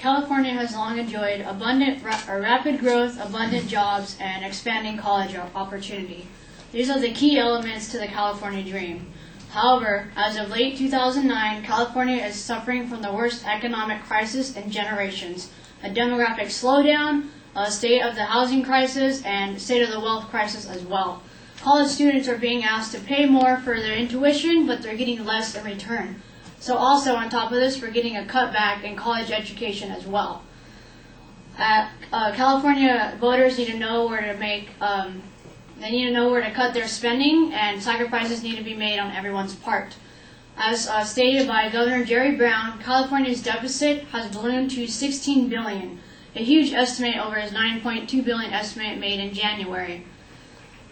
California has long enjoyed rapid growth, abundant jobs, and expanding college opportunity. These are the key elements to the California dream. However, as of late 2009, California is suffering from the worst economic crisis in generations, a demographic slowdown, a state of the housing crisis, and state of the wealth crisis as well. College students are being asked to pay more for their tuition, but they're getting less in return. So also on top of this, we're getting a cutback in college education as well. California voters need to know where to they need to know where to cut their spending, and sacrifices need to be made on everyone's part. As stated by Governor Jerry Brown, California's deficit has ballooned to $16 billion, a huge estimate over his $9.2 billion estimate made in January.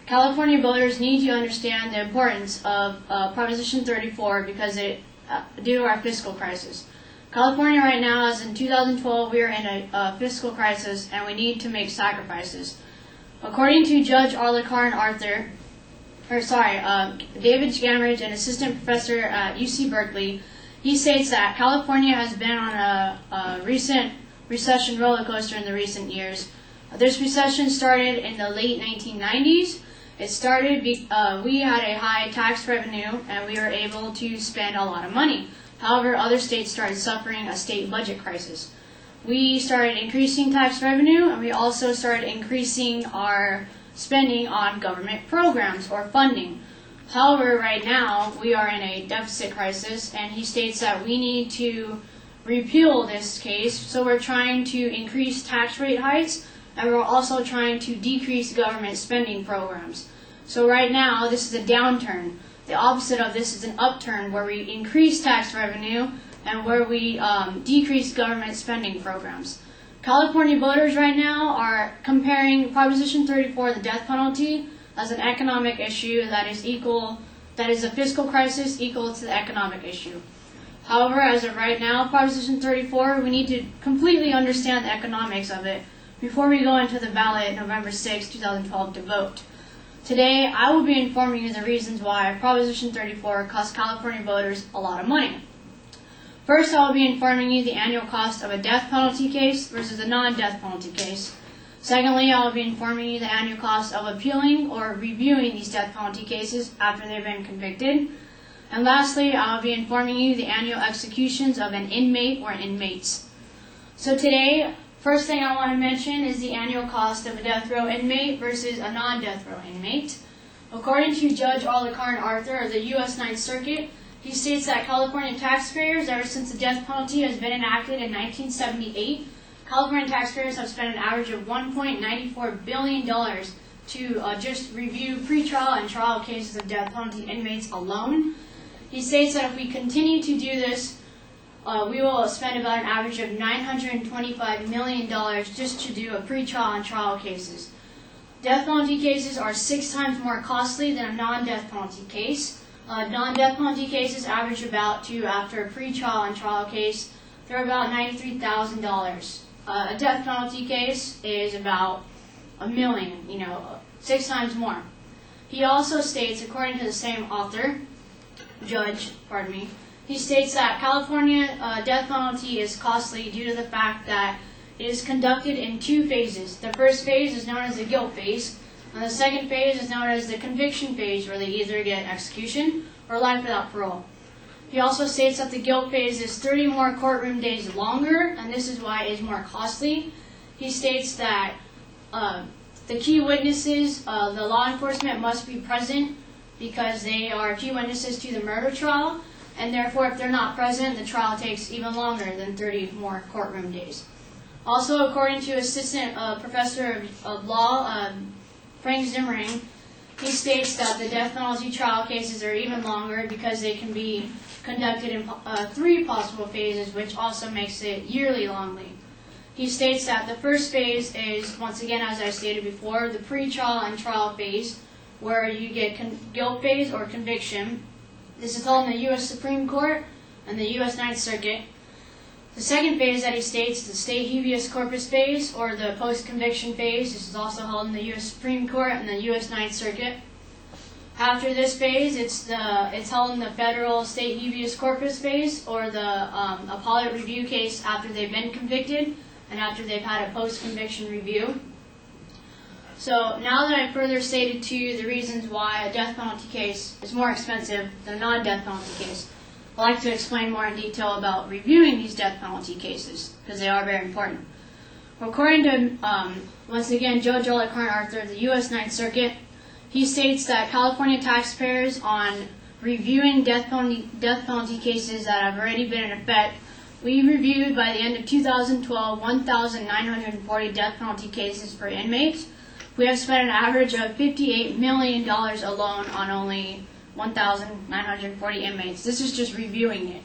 California voters need to understand the importance of Proposition 34 because due to our fiscal crisis. California right now, as in 2012, we are in a fiscal crisis and we need to make sacrifices. According to Judge David Scammridge, an assistant professor at UC Berkeley, he states that California has been on a recent recession roller coaster in the recent years. This recession started in the late 1990s. It started, we had a high tax revenue and we were able to spend a lot of money. However, other states started suffering a state budget crisis. We started increasing tax revenue and we also started increasing our spending on government programs or funding. However, right now we are in a deficit crisis, and he states that we need to repeal this case, so we're trying to increase tax rate hikes and we're also trying to decrease government spending programs. So right now, this is a downturn. The opposite of this is an upturn, where we increase tax revenue and where we decrease government spending programs. California voters right now are comparing Proposition 34, the death penalty, as an economic issue that is a fiscal crisis equal to the economic issue. However, as of right now, Proposition 34, we need to completely understand the economics of it before we go into the ballot November 6, 2012 to vote. Today, I will be informing you the reasons why Proposition 34 costs California voters a lot of money. First, I will be informing you the annual cost of a death penalty case versus a non-death penalty case. Secondly, I will be informing you the annual cost of appealing or reviewing these death penalty cases after they've been convicted. And lastly, I will be informing you the annual executions of an inmate or inmates. So today, first thing I want to mention is the annual cost of a death row inmate versus a non-death row inmate. According to Judge Arthur of the U.S. Ninth Circuit, he states that California taxpayers, ever since the death penalty has been enacted in 1978, California taxpayers have spent an average of $1.94 billion to just review pretrial and trial cases of death penalty inmates alone. He states that if we continue to do this, we will spend about an average of $925 million just to do a pretrial and trial cases. Death penalty cases are 6 times more costly than a non-death penalty case. Non-death penalty cases average after a pretrial and trial case, they're about $93,000. A death penalty case is about $1 million, 6 times more. He also states, according to the same author, he states that California death penalty is costly due to the fact that it is conducted in 2 phases. The first phase is known as the guilt phase, and the second phase is known as the conviction phase, where they either get execution or life without parole. He also states that the guilt phase is 30 more courtroom days longer, and this is why it is more costly. He states that the key witnesses, the law enforcement must be present because they are key witnesses to the murder trial, and therefore if they're not present, the trial takes even longer than 30 more courtroom days. Also, according to Assistant Professor of Law, Frank Zimmering, he states that the death penalty trial cases are even longer because they can be conducted in 3 possible phases, which also makes it yearly longly. He states that the first phase is, once again, as I stated before, the pre-trial and trial phase, where you get guilt phase or conviction. This is held in the U.S. Supreme Court and the U.S. Ninth Circuit. The second phase that he states, the state habeas corpus phase, or the post-conviction phase. This is also held in the U.S. Supreme Court and the U.S. Ninth Circuit. After this phase, it's held in the federal state habeas corpus phase, or the appellate review case after they've been convicted and after they've had a post-conviction review. So now that I've further stated to you the reasons why a death penalty case is more expensive than a non-death penalty case, I'd like to explain more in detail about reviewing these death penalty cases, because they are very important. According to, once again, Judge Olakar Arthur of the U.S. Ninth Circuit, he states that California taxpayers, on reviewing death penalty cases that have already been in effect, we reviewed by the end of 2012 1,940 death penalty cases for inmates. We have spent an average of $58 million alone on only 1,940 inmates. This is just reviewing it.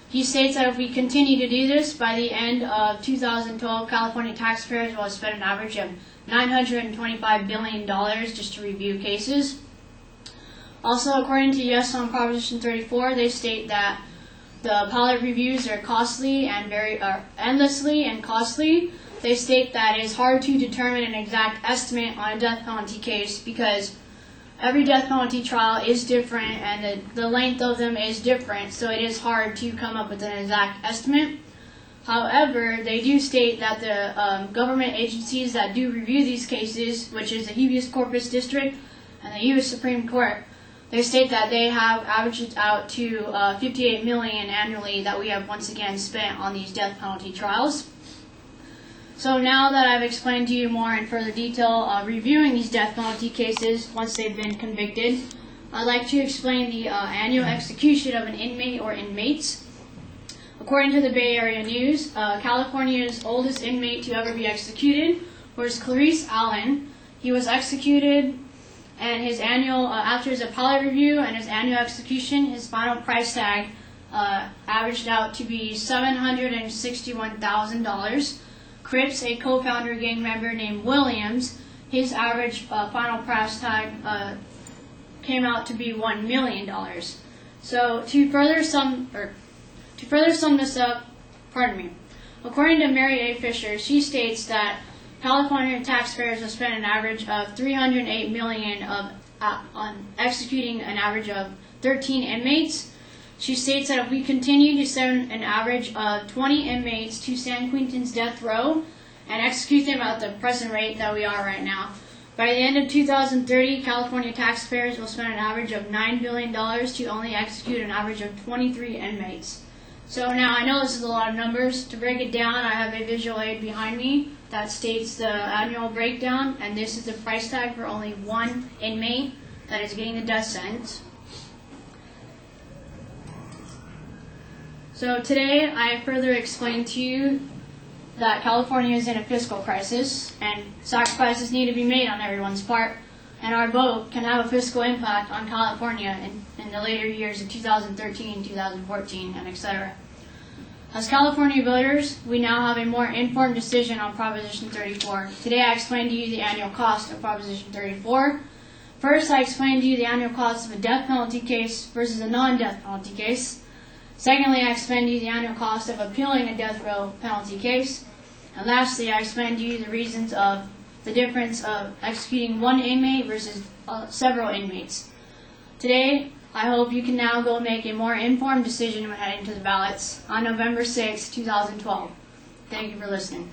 He states that if we continue to do this, by the end of 2012, California taxpayers will have spent an average of $925 billion just to review cases. Also, according to Yes on Proposition 34, they state that the appellate reviews are costly and endlessly and costly. They state that it is hard to determine an exact estimate on a death penalty case because every death penalty trial is different and the length of them is different, so it is hard to come up with an exact estimate. However, they do state that the government agencies that do review these cases, which is the habeas corpus district and the U.S. Supreme Court, they state that they have averaged out to $58 million annually that we have once again spent on these death penalty trials. So now that I've explained to you more in further detail reviewing these death penalty cases once they've been convicted, I'd like to explain the annual execution of an inmate or inmates. According to the Bay Area News, California's oldest inmate to ever be executed was Clarice Allen. He was executed, and his annual, after his appellate review and his annual execution, his final price tag averaged out to be $761,000. Crips, a co-founder gang member named Williams, his average final price tag came out to be $1 million. So to further sum this up, according to Mary A. Fisher, she states that California taxpayers will spend an average of $308 million on executing an average of 13 inmates. She states that if we continue to send an average of 20 inmates to San Quentin's death row and execute them at the present rate that we are right now, by the end of 2030, California taxpayers will spend an average of $9 billion to only execute an average of 23 inmates. So now, I know this is a lot of numbers. To break it down, I have a visual aid behind me that states the annual breakdown, and this is the price tag for only one inmate that is getting the death sentence. So today, I further explained to you that California is in a fiscal crisis, and sacrifices need to be made on everyone's part, and our vote can have a fiscal impact on California in the later years of 2013, 2014, and etc. As California voters, we now have a more informed decision on Proposition 34. Today I explained to you the annual cost of Proposition 34. First, I explained to you the annual cost of a death penalty case versus a non-death penalty case. Secondly, I explained to you the annual cost of appealing a death row penalty case. And lastly, I explained to you the reasons of the difference of executing one inmate versus several inmates. Today, I hope you can now go make a more informed decision when heading to the ballots on November 6, 2012. Thank you for listening.